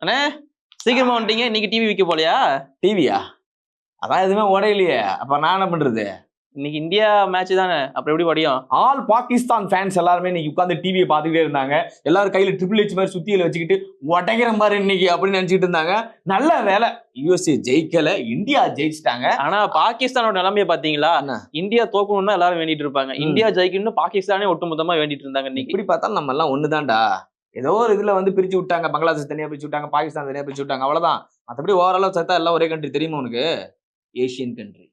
அண்ணே சீக்கிரமா வந்துட்டீங்க. இன்னைக்கு டிவி விற்க போலையா? டிவியா? அதான் எதுவுமே உடையலையே. அப்ப நான் என்ன பண்றது? இன்னைக்கு இந்தியா மேட்ச் தானே, அப்புறம் எப்படி படியும்? ஆல் பாகிஸ்தான் ஃபேன்ஸ் எல்லாருமே இன்னைக்கு உட்காந்து டிவியை பார்த்துக்கிட்டே இருந்தாங்க. எல்லாரும் கையில ட்ரிபிள் ஹெச் மாதிரி சுத்தியில வச்சுக்கிட்டு உடைக்கிற மாதிரி இன்னைக்கு அப்படின்னு நினைச்சிட்டு இருந்தாங்க. நல்ல வேலை யூஎஸ்ஏ ஜெயிக்கல, இந்தியா ஜெயிச்சிட்டாங்க. ஆனா பாகிஸ்தானோட நிலைமையை பாத்தீங்களா? இந்தியா தோக்கணும்னு எல்லாரும் வேண்டிட்டு இருப்பாங்க. இந்தியா ஜெயிக்கணும்னு பாகிஸ்தானே ஒட்டுமொத்தமா வேண்டிட்டு இருந்தாங்க. இன்னைக்கு இப்படி பார்த்தாலும் நம்ம எல்லாம் ஒண்ணுதான்டா. ஏதோ ஒரு இதுல வந்து பிரிச்சு விட்டாங்க, பங்களாதேஷ் தனியா பிரிச்சு விட்டாங்க, பாகிஸ்தான் தனியா பிரிச்சு விட்டாங்க, அவ்வளவுதான். மற்றபடி ஓவராலா சேர்த்தா எல்லாம் ஒரே கண்ட்ரி. தெரியுமா உனக்கு? Asian country.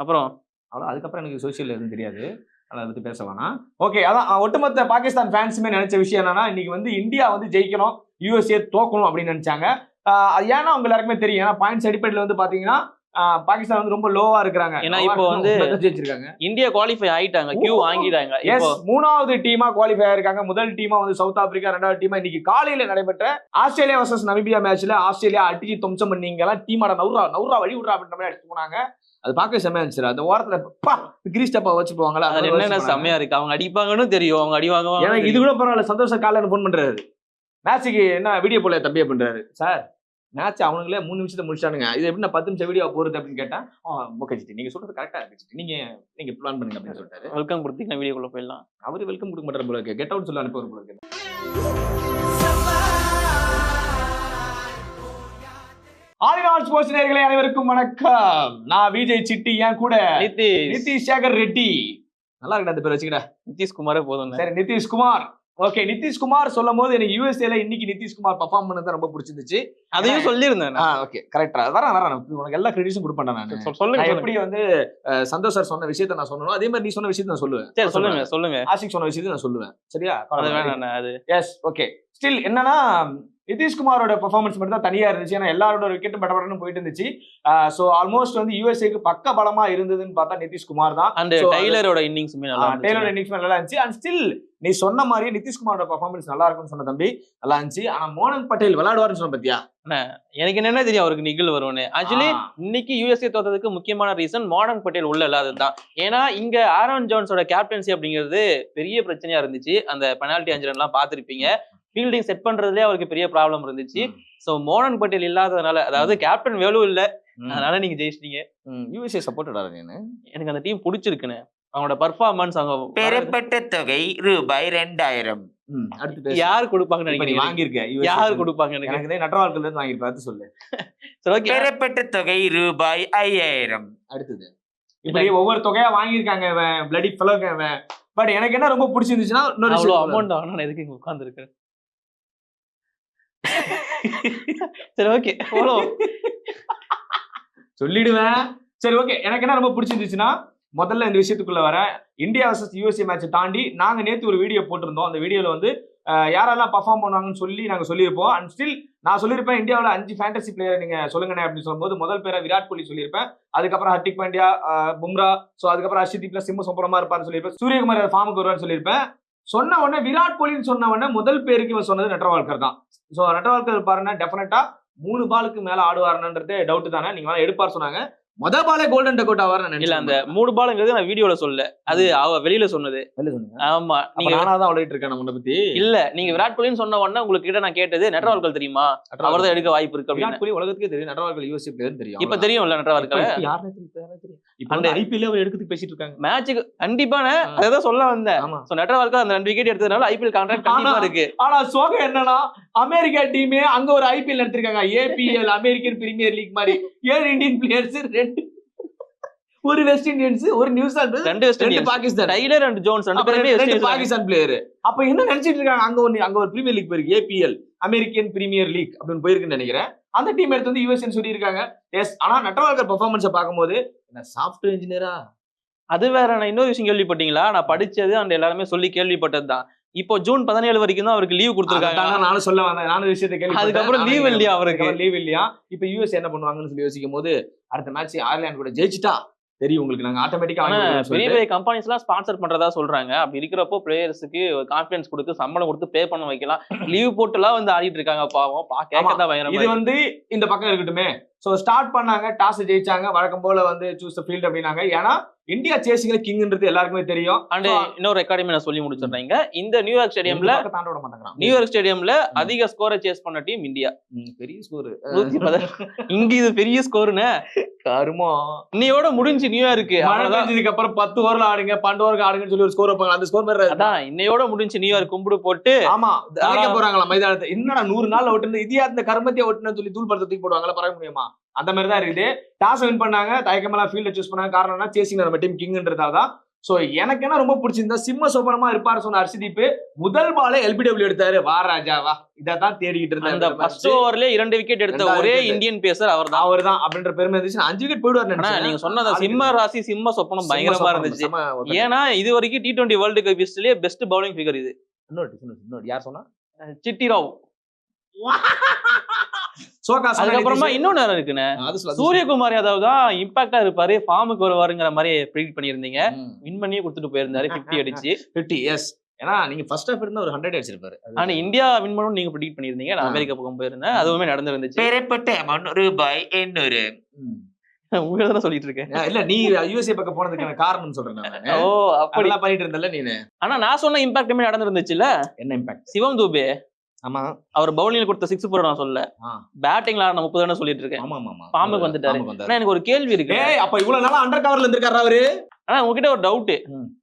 அப்புறம் அவ்வளோ. அதுக்கப்புறம் எனக்கு சோசியல் எதுவும் தெரியாது, அதை பற்றி பேச வேணாம். ஓகே, அதான் ஒட்டுமொத்த பாகிஸ்தான் ஃபேன்ஸுமே நினைச்ச விஷயம் என்னன்னா, இன்னைக்கு வந்து இந்தியா வந்து ஜெயிக்கணும், யூஎஸ்ஏ தோக்கணும் அப்படின்னு நினைச்சாங்க. ஏன்னா அவங்க எல்லாருக்குமே தெரியும், ஏன்னா பாயிண்ட்ஸ் அடிப்படையில் வந்து பாத்தீங்கன்னா பாகிஸ்தான் வந்து ரொம்ப லோவா இருக்காங்க. ஏன்னா இப்போ வந்து ஜெயிச்சிருக்காங்க, இந்தியா குவாலிஃபை ஆயிட்டாங்க, கியூ வாங்கிட்டாங்க. இப்போ மூணாவது டீமா குவாலிஃபை ஆயிருக்காங்க. முதல் டீமா வந்து சவுத் ஆப்பிரிக்கா, ரெண்டாவது டீமா இன்னைக்கு காலையில நடைபெற்ற ஆஸ்திரேலியா வர்சஸ் நமீபியா மேட்ச்ல ஆஸ்திரேலியா அடிச்சு தும்சம் பண்ணீங்க எல்லாம் டீமாட நவுரா வழி விடுறா அப்படின்ற மாதிரி அடிச்சு போனாங்க. அது பார்க்க செம்மையா இருந்துச்சு. அந்த ஓரத்துல கிரீஸ் டப்பா வச்சு போவாங்களா, அது என்ன செம்மையா இருக்கு. அவங்க அடிப்பாங்கன்னு தெரியும், அவங்க அடி வாங்குவாங்க. எனக்கு இது கூட பரவாயில்ல. சந்தோஷம் காலையில போன் பண்றாரு, மேட்சுக்கு என்ன வீடியோ போல தம்பியா பண்றாரு. சார் மேட்ச் அவனுங்களே 3 நிமிஷத்தை முடிச்சானுங்க, இது எப்படி 10 நிமிஷம் வீடியோ போறது அப்படின்னு கேட்டா, ஓகே நீங்க சொல்றது கரெக்டா இருக்கு, நீங்க பிளான் பண்ணுங்க அப்படின்னு சொல்லிட்டாரு. வெல்கம் கொடுத்தீங்கன்னா வீடியோக்குள்ள போயிடலாம். அவரு வெல்கம் கொடுக்க மாட்டாரு போல இருக்கு, கெட் அவுட் சொல்ல அனுப்பி போல இருக்கு. ஆல் ஸ்போர்ட்ஸ் நேயர்களே அனைவருக்கும் வணக்கம். நான் விஜய் சிட்டி, என் கூட நிதிஷ் சேகர் ரெட்டி. நல்லா இருக்கா அந்த பேர் வச்சுக்கிட்ட? நிதிஷ்குமாரே போதும். சரி, நிதிஷ்குமார். ஓகே, நிதிஷ்குமார் சொல்லும் போது எனக்கு யூஎஸ்ஏல இன்னைக்கு நிதிஷ்குமார் பர்ஃபார்ம் பண்ணது ரொம்ப பிடிச்சிருந்துச்சு. அதையும் சொல்லியிருந்தேன். ஓகே, கரெக்டா வரேன் உனக்கு எல்லா கிரெடிட்ஸும் கொடுப்பேன். நான் சொல்லுங்க, எப்படி வந்து சந்தோஷ் சார் சொன்ன விஷயத்த நான் சொல்லணும், அதே மாதிரி நீ சொன்ன விஷயத்த நான் சொல்லுவேன். சரி சொல்லுங்க. ஆஷிக் சொன்ன விஷயத்த நான் சொல்லுவேன், சரியா? அது எஸ், ஓகே. ஸ்டில் என்னன்னா, நிதிஷ்குமாரோட பெர்ஃபார்மன்ஸ் மட்டும் தான் தனியா இருந்துச்சு. ஏன்னா எல்லாரோட விக்கெட்டும் படபடன்னு போயிட்டு இருந்துச்சு. சோ ஆல்மோஸ்ட் வந்து யூஎஸ்ஏக்கு பக்க பலமா இருந்ததுன்னு பார்த்தா நிதிஷ்குமார் தான். அந்த டெய்லரோட இன்னிங்ஸுமே நல்லா இருந்துச்சு. டெய்லரோட இன்னிங்ஸுமே நல்லா இருந்துச்சு. அண்ட் ஸ்டில் நீ சொன்ன மாதிரியே நிதிஷ்குமாரோட பெர்ஃபார்மன்ஸ் நல்லா இருக்கும்னு சொன்ன தம்பி, நல்லா இருந்துச்சு. ஆனா மோனன் பட்டேல் விளையாடுவாருன்னு சொன்ன பத்தியா? எனக்கு என்ன தெரியும் அவருக்கு நிகழ் வரும்னு. ஆக்சுவலி இன்னைக்கு யூஎஸ்ஏ தோத்ததுக்கு முக்கியமான ரீசன் மோனன் பட்டேல் உள்ள இல்லாததுதான். ஏன்னா இங்க ஆரோன் ஜோன்ஸோட கேப்டன்சி அப்படிங்கிறது பெரிய பிரச்சனையா இருந்துச்சு. அந்த பெனால்டி 5 ரன் எல்லாம் பாத்திருப்பீங்க. ஃபீல்டிங் செட் பண்றதுலேயே அவருக்கு பெரிய ப்ராப்ளம் இருந்துச்சு. சோ மோனன் பட்டேல் இல்லாததுனால, அதாவது கேப்டன் வேலு இல்ல, அதனால நீங்க ஜெயிச்சிட்டீங்க. யூஎஸ்ஏ சப்போர்ட்டடா நீங்க. எனக்கு அந்த டீம் பிடிச்சிருக்குன்னு, அவங்களோட பர்ஃபார்மன்ஸ். அவங்க பெறப்பட்ட தொகை ரூபாய் 2000. யாரு கொடுப்பாங்கன்னு நினைக்கிறீங்க? வாங்கியிருக்கேன், யாரு கொடுப்பாங்க? எனக்கு நட்டவாழ்க்கையில இருந்து வாங்கியிருப்பேன், சொல்லு. பெறப்பட்ட தொகை ரூபாய் 5000. அடுத்தது இப்படி ஒவ்வொரு தொகையா வாங்கியிருக்காங்க பிளடி ஃபெலோங்க. பட் எனக்கு என்ன ரொம்ப பிடிச்சிருந்துச்சுன்னா, அவ்வளவு அமௌண்ட் ஆனா நான் எதுக்கு இங்க உட்கார்ந்து இருக்கேன்? சரி, ஓகே, சொல்லிடுவேன். சரி, ஓகே. எனக்கு என்ன ரொம்ப பிடிச்சிருந்துச்சுன்னா, முதல்ல இந்த விஷயத்துக்குள்ள வர இந்தியா வர்சஸ் யூஎஸ்ஏ மேட்சை தாண்டி நாங்க நேத்து ஒரு வீடியோ போட்டிருந்தோம். அந்த வீடியோல வந்து யாரெல்லாம் பர்ஃபார்ம் பண்ணுவாங்கன்னு சொல்லி நாங்க சொல்லியிருப்போம். அண்ட் ஸ்டில் நான் சொல்லியிருப்பேன், இந்தியாவில் 5 ஃபேண்டசி பிளேயர் நீங்க சொல்லுங்கண்ணே அப்படின்னு சொல்லும்போது முதல் பேரை விராட் கோலி சொல்லியிருப்பேன். அதுக்கப்புறம் ஹர்திக் பாண்டியா, பும்ரா, ஸோ அதுக்கப்புறம் ஹர்ஷதீப்ல சிம்ம சொப்பரமா இருப்பான்னு சொல்லியிருப்பேன். சூரியகுமார் ஃபார்முக்கு வருவான்னு சொல்லியிருப்பேன். சொன்ன உடனே விராட் கோலின்னு சொன்ன உடனே முதல் பேருக்கு இவன் சொன்னது நட்டவால்கர் தான். ஸோ நட்டவால்கர் பாருன்னா டெஃபினட்டா 3 பாலுக்கு மேல ஆடுவாருன்றது டவுட் தானே. நீங்க வேணா எடுப்பார் சொன்னாங்க. மொத பாலே கோல்டன் டக் அவுட் ஆவார்னு இல்ல, அந்த 3 பாலுங்கிறது நான் வீடியோல சொல்ல, அது அவ வெளியில சொன்னது. ஆமா, நீங்க நானாதான் விளையாட்டு இருக்கேன் உன்னை பத்தி. இல்ல, நீங்க விராட் கோலின்னு சொன்ன உடனே உங்களுக்கு கிட்ட நான் கேட்டது நட்டவால்கர் தெரியுமா, அவர்தான் எடுக்க வாய்ப்பு இருக்கு. விராட் கோலி உலகத்துக்கே தெரியும், நட்டவால்கர் யூஎஸ்ஏ பிளேயர் தெரியும். இப்ப தெரியும்ல நட்டவால்கர் யாருன்னு தெரியும். இப்ப ஐபிஎல் அவர் எடுத்து பேசிட்டு இருக்காங்க மேட்சுக்கு. கண்டிப்பான அதான் சொல்ல வந்தேன். சோ நட்டவால்கர் அந்த 2 விக்கெட் எடுத்ததுனால ஐபிஎல் கான்ட்ராக்ட் கண்டிப்பா இருக்கு. ஆனா சோகம் என்னன்னா, அமெரிக்கா டீமே அங்க ஒரு ஐபிஎல் எடுத்திருக்காங்க. ஏபிஎல், அமெரிக்கன் பிரீமியர் லீக் மாதிரி 7 இந்தியன் பிளேயர்ஸ், 2 ஒரு வெஸ்ட் இண்டியன்ஸ், ஒரு New Zealand, 2 Pakistan. Tyler and Jones 2 பேருமே 2 பாகிஸ்தான் பிளேயர். அப்ப என்ன நினைச்சிட்டு இருக்காங்க, அங்க ஒரு பிரீமியர் லீக் போயிருக்கு, ஏபிஎல், அமெரிக்கன் பிரீமியர் லீக் அப்படின்னு போயிருக்குன்னு நினைக்கிறேன். அந்த டீம் எடுத்து வந்து யூஎஸ்ஏ சொல்லி இருக்காங்க. எஸ், ஆனா நட்டவால்கர் பெர்ஃபார்மன்ஸை பார்க்கும்போது என்ன சாஃப்ட்வேர் இன்ஜினியரா? அது வேற. நான் இன்னொரு விஷயம் கேள்விப்பட்டீங்களா? நான் படிச்சது அந்த எல்லாருமே சொல்லி கேள்விப்பட்டது தான். இப்போ ஜூன் 17 வரைக்கும் தான் அவருக்கு லீவ் கொடுத்துருக்காங்க. நானும் சொல்ல வந்தேன், நானும் விஷயத்தை கேள்வி. அதுக்கப்புறம் லீவ் இல்லையா அவருக்கு? லீவ் இல்லையா? இப்ப யூஎஸ் என்ன பண்ணுவாங்கன்னு சொல்லி யோசிக்கும் போது, அடுத்த மேட்ச் அயர்லாந்து கூட ஜெயிச்சிட்டா தெரியும் உங்களுக்கு, நாங்க ஆட்டோமேட்டிக்கா பெரிய பெரிய கம்பெனிஸ் எல்லாம் ஸ்பான்சர் பண்றதா சொல்றாங்க. அப்படி இருக்கிறப்போ பிளேயர்ஸுக்கு கான்ஃபிடன்ஸ் கொடுத்து சம்பளம் கொடுத்து பே பண்ண வைக்கலாம். லீவ் போட்டு எல்லாம் வந்து ஆடிட்டு இருக்காங்க, பாவம். கேட்கதான் பயங்கரமா. இது வந்து இந்த பக்கம் இருக்கட்டுமே, ஸோ ஸ்டார்ட் பண்ணாங்க, டாஸ் ஜெயிச்சாங்க, வழக்கம் போல வந்து சூஸ் ஃபீல்ட் அப்படின்னாங்க. ஏன்னா இந்தியா சேசிங்ல கிங்ன்றது எல்லாருக்குமே தெரியும். அண்ட் இன்னொரு ரெக்கார்டையும் நான் சொல்லி முடிச்சிடுறேங்க. இந்த நியூயார்க் ஸ்டேடியம்ல தாண்ட விட மாட்டாங்க. நியூயார்க் ஸ்டேடியம்ல அதிக ஸ்கோரை சேஸ் பண்ண டீம் இந்தியா. பெரிய ஸ்கோர் 110. இங்க இது பெரிய ஸ்கோர்னு கருமோ. இன்னையோட முடிஞ்சு நியூயார்க்கு. அதுக்கு அப்புறம் 10 ஓவர்ல ஆடுங்க, 12 ஓவருக்கு ஆடுங்கன்னு சொல்லி ஒரு ஸ்கோர் வைப்பாங்க. அந்த ஸ்கோர் மாதிரி அதான் இன்னையோட முடிஞ்சு நியூயார்க் கும்பிடு போட்டு ஆமா தலைக்க போறாங்களா மைதானத்தை. என்னடா 100 நாள் ஓட்டுனது இந்தியா இந்த கர்மத்தையே ஓட்டுன்னு சொல்லி தூள் படுத்து தூக்கி போடுவாங்களா, பரவ முடியுமா? அந்த மாதிரி தான் இருக்குது. டாஸ் வின் பண்ணாங்க, தயக்கமெல்லாம் ஃபீல்ட சூஸ் பண்ணாங்க. காரணம்னா சேசிங் நம்ம டீம் கிங்ன்றதாதான். சோ எனக்கு என்ன ரொம்ப பிடிச்சிருந்தா சிம்ம சோபனமா இருப்பாரு சொன்ன ஹர்ஷதீப் முதல் பாலே எல்பிடபிள்யூ எடுத்தாரு. வா ராஜா வா, இதான் தேடிக்கிட்டு இருந்தேன். அந்த ஃபர்ஸ்ட் ஓவர்ல 2 விக்கெட் எடுத்த ஒரே இந்தியன் பேசர் அவர்தான் அப்படின்ற பெருமை இருந்துச்சு. 5 விக்கெட் போயிடுவார். நீங்க சொன்ன சிம்ம ராசி சிம்ம சொப்பனம் பயங்கரமா இருந்துச்சு. ஏன்னா இது வரைக்கும் T20 வேர்ல்டு கப் ஹிஸ்டரியிலே பெஸ்ட் பவுலிங் ஃபிகர் இது. இன்னொரு யார் சொன்னா? சிட்டி ராவ். அதுக்கப்புறமா இன்னொன்னு இருக்குன்னு சூரியகுமார் யாதவ் தான் இம்பாக்டா இருப்பாரு, ஃபார்முக்கு வருவாருங்கிற மாதிரி ப்ரெடிக்ட் பண்ணிருந்தீங்க. வின் பண்ணியே கொடுத்துட்டு போயிருந்தாரு 50 அடிச்சு. 50 எஸ். ஏன்னா நீங்க ஃபர்ஸ்ட் ஹாஃப் இருந்தா ஒரு 100 அடிச்சிருப்பாரு. ஆனா இந்தியா வின் பண்ணனும் நீங்க ப்ரெடிக்ட் பண்ணிருந்தீங்க. நான் அமெரிக்கா பக்கம் போயிருந்தேன், அதுவுமே நடந்துருந்துச்சு. பெறப்பட்ட ரூபாய் 800. உங்களை தானே சொல்லிட்டு இருக்கேன். இல்ல நீ யுஎஸ்ஏ பக்கம் போனதுக்கான காரணம் சொல்றேன் நான். ஓ அப்படிலாம் பண்ணிட்டு இருந்தல நீனு. ஆனா நான் சொன்ன இம்பாக்ட்டுமே நடந்துருந்துச்சுல. என்ன இம்பாக்ட்? சிவம் தூபே. ஆமா, அவர் பவுலிங்ல கொடுத்த 6 போட நான் சொல்ல, பேட்டிங்ல ஆன 30 தானே சொல்லிட்டு இருக்கேன். ஆமா ஆமா, ஃபார்முக்கு வந்துட்டாரு. ஆனா எனக்கு ஒரு கேள்வி இருக்கு. அப்ப இவ்வளவு நாளா அண்டர் கவர்ல இருந்திருக்காரு அவரு. ஆனா உங்ககிட்ட ஒரு டவுட்.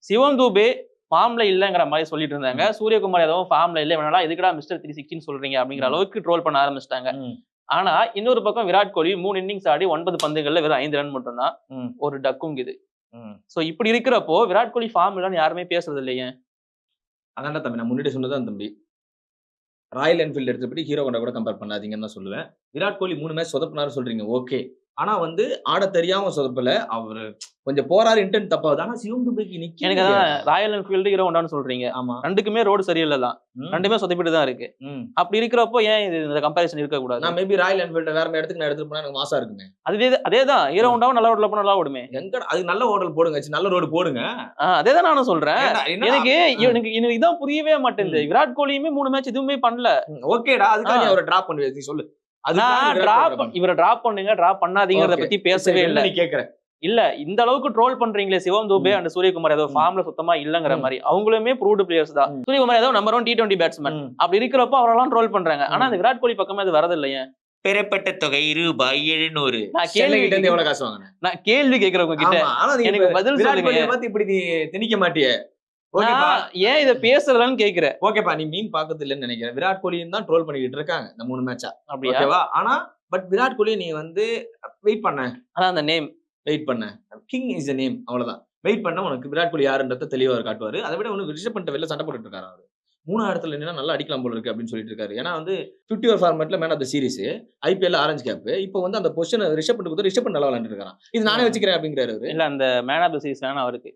சிவம் தூபே ஃபார்ம்ல இல்லங்கிற மாதிரி சொல்லிட்டு இருந்தாங்க. சூரியகுமார் யாதவும் ஃபார்ம்ல இல்ல, வேணாலும் எதுக்குடா மிஸ்டர் 360 சொல்றீங்க அப்படிங்கிற அளவுக்கு ட்ரோல் பண்ண ஆரம்பிச்சிட்டாங்க. ஆனா இன்னொரு பக்கம் விராட் கோலி 3 இன்னிங்ஸ் ஆடி 9 பந்துகள்ல வெறும் 5 ரன் மட்டும் தான், ஒரு டக்கும் இது. சோ இப்படி இருக்கிறப்போ விராட் கோலி ஃபார்ம் இல்லன்னு யாருமே பேசுறது இல்லையே. அதான் தம்பி நான் முன்னாடி சொன்னதான் தம்பி, ராயல் என்ஃபீல்டு எடுத்தபடி ஹீரோ ஹோண்டா கூட கம்பேர் பண்ணாதீங்கன்னு தான் சொல்லுவேன். விராட் கோலி 3 மேட்ச் சொதப்பினாரு சொல்றீங்க, ஓகே. ஆனா வந்து ஆட தெரியாம சொதப்பல, அவரு கொஞ்சம் போறாரு, இன்டென்ட் தப்பாவது. ஆனா சிவம் துபைக்கு நிக்க எனக்கு அதான் ராயல் என்ஃபீல்டு ஹீரோ ஹோண்டான்னு சொல்றீங்க. ஆமா, ரெண்டுக்குமே ரோடு சரியில்லைதான், ரெண்டுமே சொதப்பிட்டு தான் இருக்கு. அப்படி இருக்கிறப்போ ஏன் இது இந்த கம்பேரிசன் இருக்க கூடாது? நான் மேபி ராயல் என்ஃபீல்டு வேற இடத்துக்கு நான் எடுத்துட்டு போனா எனக்கு மாசா இருக்குமே. அதேதான் ஹீரோ ஹோண்டாவும் நல்ல ரோட்ல போனா நல்லா ஓடுமே. எங்க அது நல்ல ஹோட்டல் போடுங்க, நல்ல ரோடு போடுங்க. அதேதான் நானும் சொல்றேன். எனக்கு இதான் புரியவே மாட்டேங்குது. விராட் கோலியுமே 3 மேட்ச் எதுவுமே பண்ணல. ஓகேடா, அதுக்காக அவரை டிராப் பண்ணுவேன் சொல்லு. இவரை டிராப் பண்ணுங்க, டிராப் பண்ணாதீங்கறத பத்தி பேசவே இல்ல. நீ கேக்குற இல்ல இந்த அளவுக்கு ட்ரோல் பண்றீங்களே சிவம் தூபே அண்ட் சூரியகுமார் யாதவ் ஃபார்ம்ல சுத்தமா இல்லங்கிற மாதிரி. அவங்களுமே ப்ரூவ்டு பிளேயர்ஸ் தான். Suryakumar Yadav number 1 T20 batsman. அப்படி இருக்கிறப்போ அவரெல்லாம் ட்ரோல் பண்றாங்க. ஆனா அந்த விராட் கோலி பக்கமே அது வரது இல்லையே. பெறப்பட்ட தொகை ரூபாய் 700. நான் கேள்வி கேக்குறவங்க கிட்ட எனக்கு பதில் சொல்லுங்க. இப்படி நீ திணிக்க மாட்டியே, ஏன் இத பேசுறதுன்னு கேக்குறேன். ஓகேப்பா, நீ மீம் பாக்கறது இல்லன்னு நினைக்கிறேன். விராட் கோலியும் தான் ட்ரோல் பண்ணிட்டு இருக்காங்க இந்த 3 மேட்சா, ஓகேவா? ஆனா பட் விராட் கோலி நீ வந்து வெயிட் பண்ண, அதான் அந்த நேம் வெயிட் பண்ண, கிங் இஸ் த நேம், அவ்வளவுதான். வெயிட் பண்ண உனக்கு விராட் கோலி யாருன்றத தெளிவா காட்டுவாரு. அதை விட உனக்கு ரிஷப் பண்ட் வெளில சண்டை போட்டுட்டு இருக்காரு. அவரு 3ஆவது இடத்துல என்ன நல்லா அடிக்கலாம் போல இருக்கு அப்படின்னு சொல்லிட்டு இருக்காரு. ஏன்னா வந்து 50 ஓவர் ஃபார்மேட்ல man of the series, IPL orange cap. இப்போ வந்து அந்த பொசிஷன் ரிஷப் பண்ட் கொடுத்து ரிஷப் பண்ட் நல்லா விளையாண்டு இருக்கான். இது நானே வச்சுக்கிறேன் அப்படிங்கிறாரு. இல்ல அந்த மேன் ஆஃப் த சீரிஸ் வேணா அவருக்கு,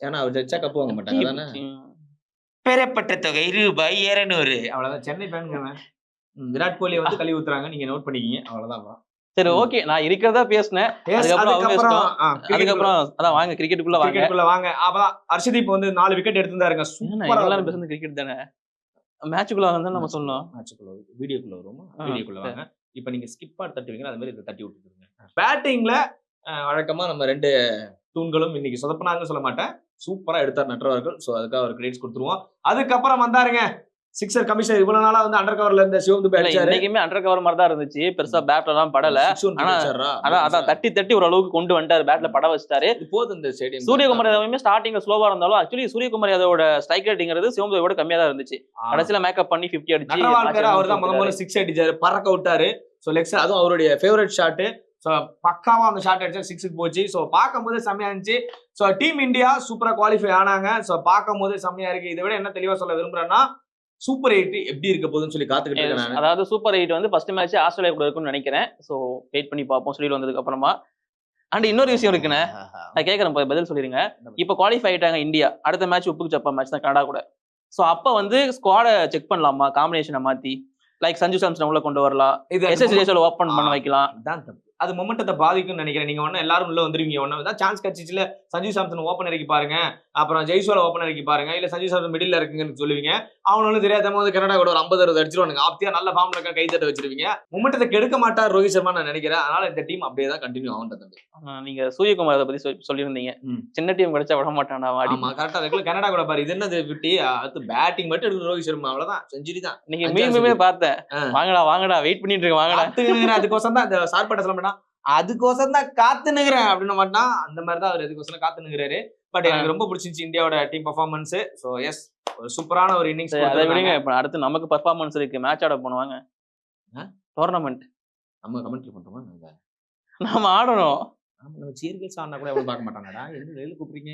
ஏன்னா அவர் ஜட்ஜா கப் வாங்க மாட்டாங்க தானே. பெறப்பட்ட தொகை ரூபாய் 200. அவ்வளவுதான். சென்னை ஃபேனுங்க விராட் கோலியை வந்து கழுவி ஊத்துறாங்க, நீங்க நோட் பண்ணிக்கிங்க, அவ்வளவுதான். சரி ஓகே, நான் இருக்கிறதா பேசினேன். அதுக்கப்புறம் அதான் வாங்க கிரிக்கெட்டுக்குள்ள வாங்க. அப்பதான் ஹர்ஷதீப் வந்து 4 விக்கெட் எடுத்திருந்தாருங்க. எல்லாரும் பேசுறது கிரிக்கெட் தானே. மேட்சுக்குள்ள வாங்க நம்ம சொன்னோம். மேட்சுக்குள்ள வீடியோக்குள்ள வருவோமா? வீடியோக்குள்ள வாங்க. இப்போ நீங்க ஸ்கிப் பாட் தட்டுவீங்க, அது மாதிரி இதை தட்டி விட்டுருங்க. பேட்டிங்ல வழக்கமா நம்ம 2 தூண்களும் இன்னைக்கு சொதப்பினாங்கன்னு சொல்ல மாட்டேன், சூப்பரா எடுத்தார் நட்ரவர்கள். சோ அதுக்காக ஒரு கிரெடிட்ஸ் கொடுத்துருவோம். அதுக்கப்புறம் வந்தாருங்க சிக்ஸர் கமிஷனர். இவ்வளவு நாளா வந்து அண்டர் கவர்ல இருந்த சிவம் துபே அடிச்சாரு. இன்னைக்குமே அண்டர் கவர் மாதிரி தான் இருந்துச்சு, பெருசா பேட்ல எல்லாம் படல. அதான் தட்டி ஒரு அளவுக்கு கொண்டு வந்துட்டாரு, பேட்ல பட வச்சிட்டாரு. போது இந்த ஸ்டேடியம். சூரியகுமார் யாதவுமே ஸ்டார்டிங்ல ஸ்லோவா இருந்தாலும் ஆக்சுவலி சூரியகுமார் யாதவோட ஸ்ட்ரைக் ரேட்டிங்கிறது சிவம் துபேவோட கம்மியா தான் இருந்துச்சு. கடைசியில மேக்கப் பண்ணி 50 அடிச்சு அவர் தான் முதல்ல 6 அடிச்சாரு, பறக்க விட்டாரு. சோ லெக்ஸ் அதுவும் அவருடைய ஃபேவரட் ஷாட். ஸோ பக்காவா அந்த ஷாட் அடிச்சா 6க்கு போச்சு. ஸோ பார்க்கும்போது செம்மையா இருந்துச்சு. ஸோ டீம் இந்தியா சூப்பரா குவாலிஃபை ஆனாங்க. ஸோ பார்க்கும்போது செம்மையா இருக்கு. இதை விட என்ன தெளிவா சொல்ல விரும்புறேன்னா, சூப்பர் 8 எப்படி இருக்க போகுதுன்னு சொல்லி காத்துக்கிட்டு இருக்கேன். அதாவது சூப்பர் 8 வந்து ஃபர்ஸ்ட் மேட்ச் ஆஸ்திரேலியா கூட இருக்கும்னு நினைக்கிறேன். ஸோ வெயிட் பண்ணி பார்ப்போம் ஸ்ரீல வந்ததுக்கு அப்புறமா. அண்ட் இன்னொரு விஷயம் இருக்குண்ணே, நான் கேட்கறேன், பதில் சொல்லிடுங்க. இப்போ குவாலிஃபை ஆயிட்டாங்க இந்தியா, அடுத்த மேட்ச் உப்புக்கு சப்பா மேட்ச் தான் கனடா கூட. ஸோ அப்போ வந்து ஸ்குவாடை செக் பண்ணலாமா, காம்பினேஷனை மாத்தி லைக் சஞ்சு சாம்சன் உள்ள கொண்டு வரலாம், எஸ்எஸ் ஜெய்சல் ஓப்பன் பண்ண வைக்கலாம். அது மொமெண்டத்தை பாதிக்கும்னு நினைக்கிறேன். நீங்க ஒன்னும் எல்லாரும் உள்ள வந்துருவீங்க. ஒன்னும் சான்ஸ் கிடைச்சிச்சுல சஞ்சு சாம்சன் ஓப்பன் இறக்கி பாருங்க, அப்புறம் ஜெய்ஸ்வால் ஓப்பன் இறக்கி பாருங்க, இல்ல சஞ்சு சாம்சன் மிடில் இருக்குங்கன்னு சொல்லுவீங்க. அவனும் தெரியாத போது கனடா கூட ஒரு 50-60 அடிச்சிருவானுங்க. அப்படியே நல்ல ஃபார்ம்ல இருக்க கை தட்ட வச்சிருவீங்க. மொமெண்டத்தை கெடுக்க மாட்டார் ரோஹித் சர்மா நான் நினைக்கிறேன். அதனால இந்த டீம் அப்படியே தான் கண்டினியூ ஆகும் தம்பி. நீங்க சூரியகுமார் அதை பத்தி சொல்லியிருந்தீங்க. சின்ன டீம் கிடைச்சா விட மாட்டானா வாடி. ஆமா கரெக்டா இருக்குல்ல. கனடா கூட பாரு இது என்னது 50 அது பேட்டிங் மட்டும் எடுக்கிற ரோஹித் சர்மா அவ்வளவுதான் செஞ்சுரி தான். நீங்க மீமே பார்த்தேன். வாங்கடா வாங்கடா வெயிட் பண்ணிட்டு இருக்கேன் வாங்கடா. அதுக்கோசம் தான் இந்த சார்பட்ட சொல்ல மாட்டான். அதுக்கோசம் தான் காத்து நிக்கிறேன் அப்படின்னு மாட்டான். அந்த மாதிரி தான் அவர் இதுக்கோசம் காத்து நிக்கிறாரு. பட் எனக்கு ரொம்ப பிடிச்சிருந்துச்சு இந்தியாவோட டீம் பெர்ஃபார்மன்ஸ். சோ எஸ் ஒரு சூப்பரான ஒரு இன்னிங்ஸ். அதை விடுங்க, இப்ப அடுத்து நமக்கு பெர்ஃபார்மன்ஸ் இருக்கு. மேட்ச் ஆட போனுவாங்க டோர்னமெண்ட். நம்ம கமெண்ட்ரி பண்றோமா? நாம ஆடணும். நம்ம சீர்கல்ஸ் ஆனா கூட எவ்வளவு பார்க்க மாட்டாங்கடா. எதுக்கு வெளியில கூப்பிடுறீங்க?